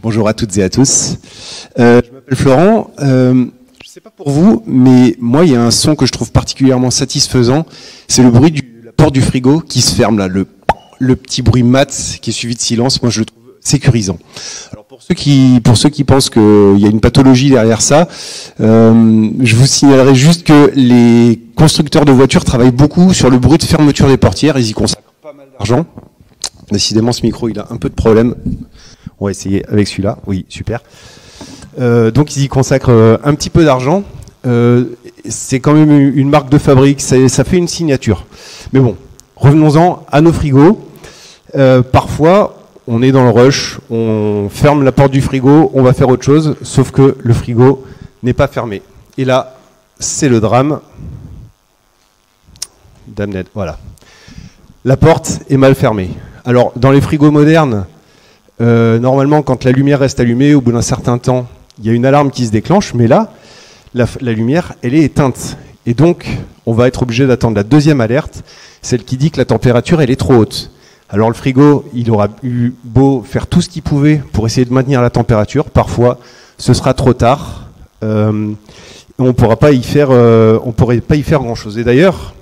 Bonjour à toutes et à tous. Je m'appelle Florent. Je ne sais pas pour vous, mais moi, il y a un son que je trouve particulièrement satisfaisant. C'est le bruit de la porte du frigo qui se ferme, là, le petit bruit mat qui est suivi de silence. Moi, je le trouve sécurisant. Alors, pour ceux qui pensent qu'il y a une pathologie derrière ça, je vous signalerai juste que les constructeurs de voitures travaillent beaucoup sur le bruit de fermeture des portières. Ils y consacrent pas mal d'argent. Décidément, ce micro, il a un peu de problème. On va essayer avec celui-là. Oui, super. Donc, ils y consacrent un petit peu d'argent. C'est quand même une marque de fabrique. Ça fait une signature. Mais bon, revenons-en à nos frigos. Parfois, on est dans le rush. On ferme la porte du frigo. On va faire autre chose. Sauf que le frigo n'est pas fermé. Et là, c'est le drame. Damned, voilà. La porte est mal fermée. Alors, dans les frigos modernes, normalement, quand la lumière reste allumée, au bout d'un certain temps, il y a une alarme qui se déclenche, mais là, la lumière, elle est éteinte. Et donc, on va être obligé d'attendre la deuxième alerte, celle qui dit que la température, elle est trop haute. Alors, le frigo, il aura eu beau faire tout ce qu'il pouvait pour essayer de maintenir la température. Parfois, ce sera trop tard. On ne pourrait pas y faire grand-chose. Et d'ailleurs,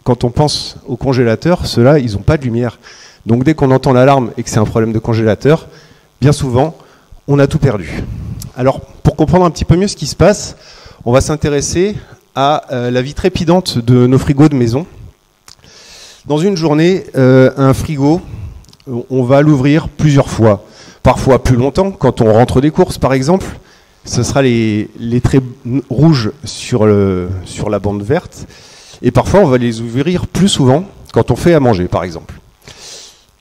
quand on pense aux congélateurs, ceux-là, ils n'ont pas de lumière. Donc dès qu'on entend l'alarme et que c'est un problème de congélateur, bien souvent, on a tout perdu. Alors, pour comprendre un petit peu mieux ce qui se passe, on va s'intéresser à la vie trépidante de nos frigos de maison. Dans une journée, un frigo, on va l'ouvrir plusieurs fois, parfois plus longtemps, quand on rentre des courses par exemple. Ce sera les traits rouges sur la bande verte. Et parfois, on va les ouvrir plus souvent quand on fait à manger, par exemple.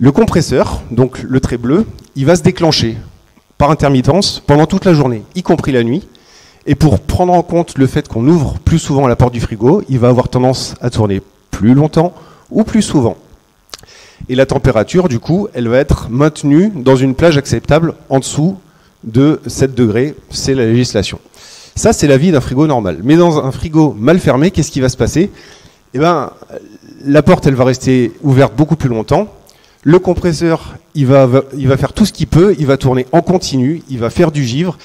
Le compresseur, donc le trait bleu, il va se déclencher par intermittence pendant toute la journée, y compris la nuit. Et pour prendre en compte le fait qu'on ouvre plus souvent la porte du frigo, il va avoir tendance à tourner plus longtemps ou plus souvent. Et la température, du coup, elle va être maintenue dans une plage acceptable en dessous de 7 degrés. C'est la législation. Ça, c'est la vie d'un frigo normal. Mais dans un frigo mal fermé, qu'est-ce qui va se passer? Eh bien, la porte, elle va rester ouverte beaucoup plus longtemps. Le compresseur, il va faire tout ce qu'il peut. Il va tourner en continu. Il va faire du givre.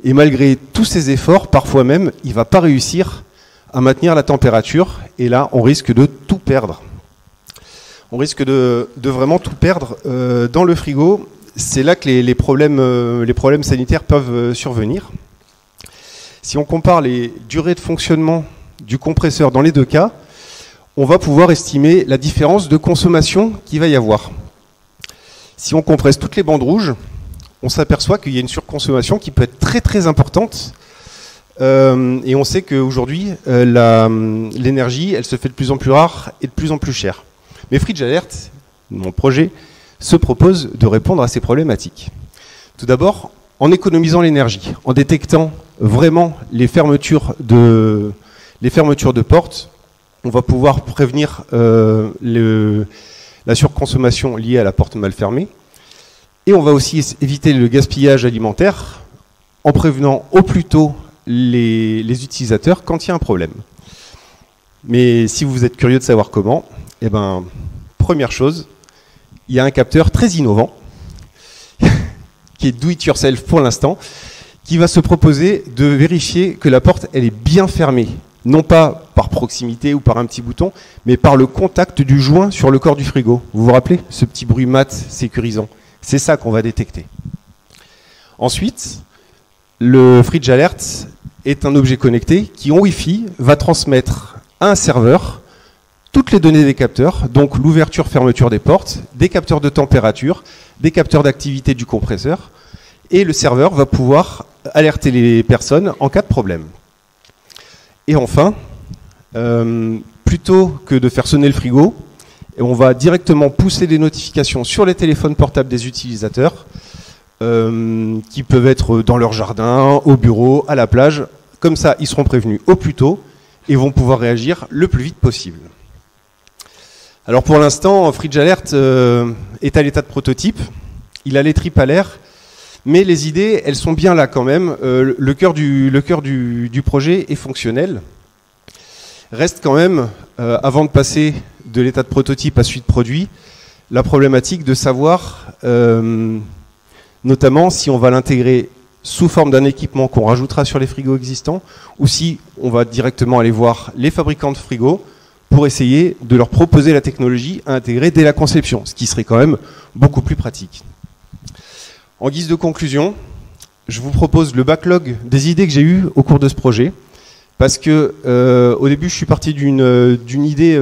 Et malgré tous ses efforts, parfois même, il ne va pas réussir à maintenir la température. Et là, on risque de tout perdre. On risque de vraiment tout perdre dans le frigo. C'est là que les problèmes sanitaires peuvent survenir. Si on compare les durées de fonctionnement du compresseur dans les deux cas, on va pouvoir estimer la différence de consommation qu'il va y avoir. Si on compresse toutes les bandes rouges, on s'aperçoit qu'il y a une surconsommation qui peut être très très importante. Et on sait qu'aujourd'hui, l'énergie, elle se fait de plus en plus rare et de plus en plus chère. Mais Fridge Alert, mon projet, se propose de répondre à ces problématiques. Tout d'abord, en économisant l'énergie, en détectant vraiment les fermetures de portes, on va pouvoir prévenir la surconsommation liée à la porte mal fermée. Et on va aussi éviter le gaspillage alimentaire en prévenant au plus tôt les utilisateurs quand il y a un problème. Mais si vous êtes curieux de savoir comment, eh ben, première chose, il y a un capteur très innovant qui est do it yourself pour l'instant, qui va se proposer de vérifier que la porte elle est bien fermée, non pas par proximité ou par un petit bouton, mais par le contact du joint sur le corps du frigo. Vous vous rappelez ce petit bruit mat sécurisant? C'est ça qu'on va détecter. Ensuite, le Fridge Alert est un objet connecté qui, en Wi-Fi, va transmettre à un serveur toutes les données des capteurs, donc l'ouverture-fermeture des portes, des capteurs de température, des capteurs d'activité du compresseur, et le serveur va pouvoir alerter les personnes en cas de problème. Et enfin, plutôt que de faire sonner le frigo, on va directement pousser des notifications sur les téléphones portables des utilisateurs, qui peuvent être dans leur jardin, au bureau, à la plage. Comme ça, ils seront prévenus au plus tôt et vont pouvoir réagir le plus vite possible. Alors pour l'instant, Fridge Alert est à l'état de prototype. Il a les tripes à l'air, mais les idées, elles sont bien là quand même. Le cœur du projet est fonctionnel. Reste quand même, avant de passer de l'état de prototype à suite produit, la problématique de savoir notamment si on va l'intégrer sous forme d'un équipement qu'on rajoutera sur les frigos existants, ou si on va directement aller voir les fabricants de frigos pour essayer de leur proposer la technologie à intégrer dès la conception, ce qui serait quand même beaucoup plus pratique. En guise de conclusion, je vous propose le backlog des idées que j'ai eues au cours de ce projet, parce que au début je suis parti d'une idée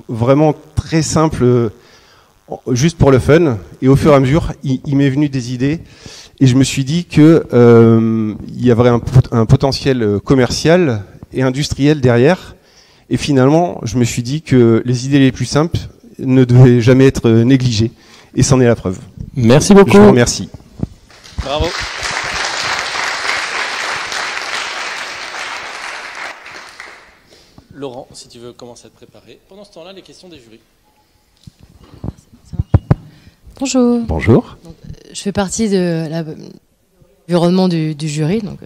vraiment très simple, juste pour le fun, et au fur et à mesure il m'est venu des idées, et je me suis dit que il y avait un potentiel commercial et industriel derrière, et finalement je me suis dit que les idées les plus simples ne devaient jamais être négligées, et c'en est la preuve. Merci beaucoup. Je vous remercie. Bravo. Laurent, si tu veux commencer à te préparer. Pendant ce temps-là, les questions des jurys. Bonjour. Bonjour. Donc, je fais partie de l'environnement du jury. Donc,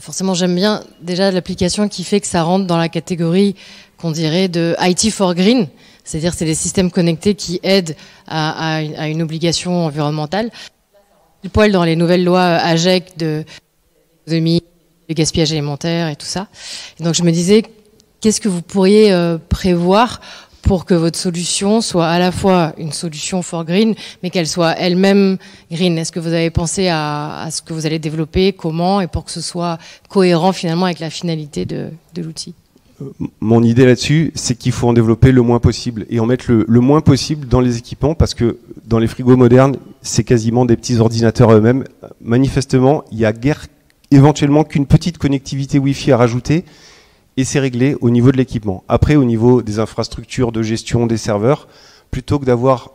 forcément, j'aime bien déjà l'application qui fait que ça rentre dans la catégorie qu'on dirait de IT for Green. C'est-à-dire c'est des systèmes connectés qui aident à une obligation environnementale. Le poil dans les nouvelles lois AGEC de gaspillage alimentaire et tout ça. Et donc je me disais, qu'est-ce que vous pourriez prévoir pour que votre solution soit à la fois une solution for green, mais qu'elle soit elle-même green? Est-ce que vous avez pensé à ce que vous allez développer, comment, et pour que ce soit cohérent finalement avec la finalité de l'outil? Mon idée là-dessus, c'est qu'il faut en développer le moins possible et en mettre le moins possible dans les équipements, parce que dans les frigos modernes, c'est quasiment des petits ordinateurs eux-mêmes. Manifestement, il y a guère éventuellement qu'une petite connectivité Wi-Fi à rajouter, et c'est réglé au niveau de l'équipement. Après, au niveau des infrastructures de gestion des serveurs, plutôt que d'avoir,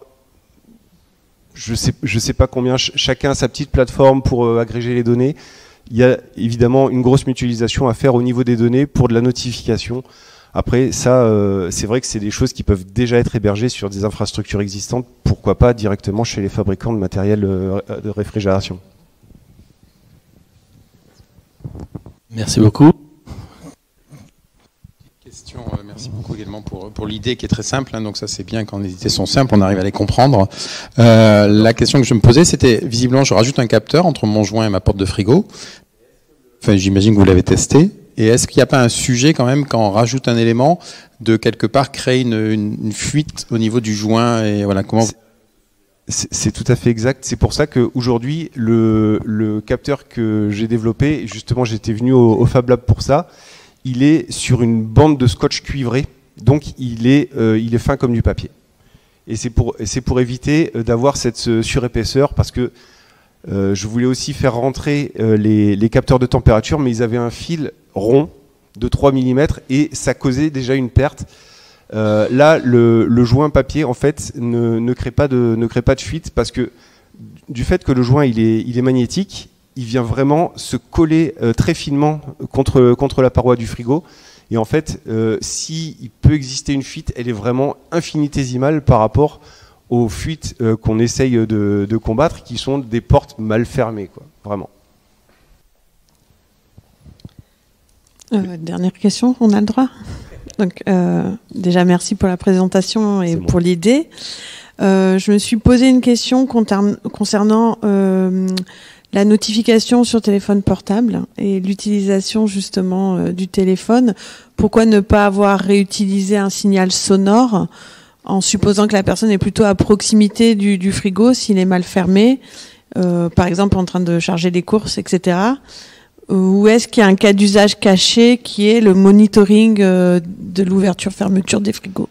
je sais pas combien, chacun sa petite plateforme pour agréger les données, il y a évidemment une grosse mutualisation à faire au niveau des données pour de la notification. Après, ça, c'est vrai que c'est des choses qui peuvent déjà être hébergées sur des infrastructures existantes, pourquoi pas directement chez les fabricants de matériel de réfrigération. Merci beaucoup. Merci beaucoup également pour l'idée qui est très simple, hein, donc ça c'est bien quand les idées sont simples, on arrive à les comprendre. La question que je me posais, c'était visiblement je rajoute un capteur entre mon joint et ma porte de frigo, enfin j'imagine que vous l'avez testé, et est-ce qu'il n'y a pas un sujet quand même quand on rajoute un élément de quelque part créer une fuite au niveau du joint, et voilà comment... C'est tout à fait exact. C'est pour ça qu'aujourd'hui, le capteur que j'ai développé, justement j'étais venu au Fab Lab pour ça, il est sur une bande de scotch cuivré, donc il est fin comme du papier. Et c'est pour éviter d'avoir cette surépaisseur, parce que je voulais aussi faire rentrer les capteurs de température, mais ils avaient un fil rond de 3 mm et ça causait déjà une perte. Là, le joint papier, en fait, ne crée pas de fuite, parce que du fait que le joint il est magnétique, il vient vraiment se coller très finement contre la paroi du frigo. Et en fait, s'il peut exister une fuite, elle est vraiment infinitésimale par rapport aux fuites qu'on essaye de combattre, qui sont des portes mal fermées, quoi, vraiment. Dernière question, on a le droit. Donc, déjà, merci pour la présentation et pour l'idée. Je me suis posé une question concernant la notification sur téléphone portable et l'utilisation justement du téléphone. Pourquoi ne pas avoir réutilisé un signal sonore en supposant que la personne est plutôt à proximité du frigo s'il est mal fermé, par exemple en train de charger des courses, etc. Ou est-ce qu'il y a un cas d'usage caché qui est le monitoring de l'ouverture-fermeture des frigos?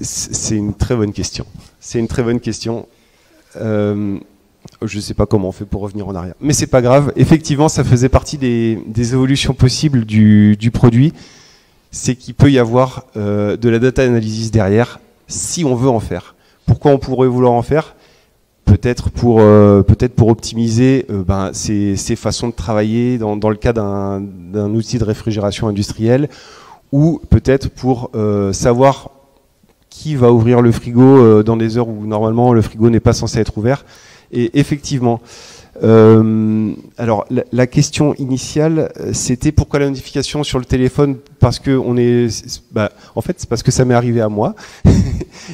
C'est une très bonne question. C'est une très bonne question. Je ne sais pas comment on fait pour revenir en arrière. Mais c'est pas grave. Effectivement, ça faisait partie des évolutions possibles du produit. C'est qu'il peut y avoir de la data analysis derrière, si on veut en faire. Pourquoi on pourrait vouloir en faire? Peut-être pour optimiser ces façons de travailler dans le cas d'un outil de réfrigération industrielle, ou peut-être pour savoir qui va ouvrir le frigo dans des heures où normalement le frigo n'est pas censé être ouvert. Et effectivement, alors la question initiale, c'était pourquoi la notification sur le téléphone parce que en fait, c'est parce que ça m'est arrivé à moi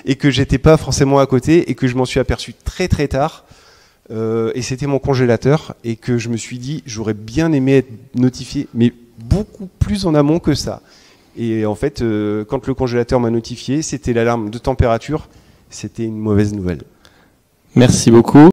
et que j'étais pas forcément à côté et que je m'en suis aperçu très très tard. Et c'était mon congélateur et que je me suis dit, j'aurais bien aimé être notifié, mais beaucoup plus en amont que ça. Et en fait, quand le congélateur m'a notifié, c'était l'alarme de température. C'était une mauvaise nouvelle. Merci beaucoup.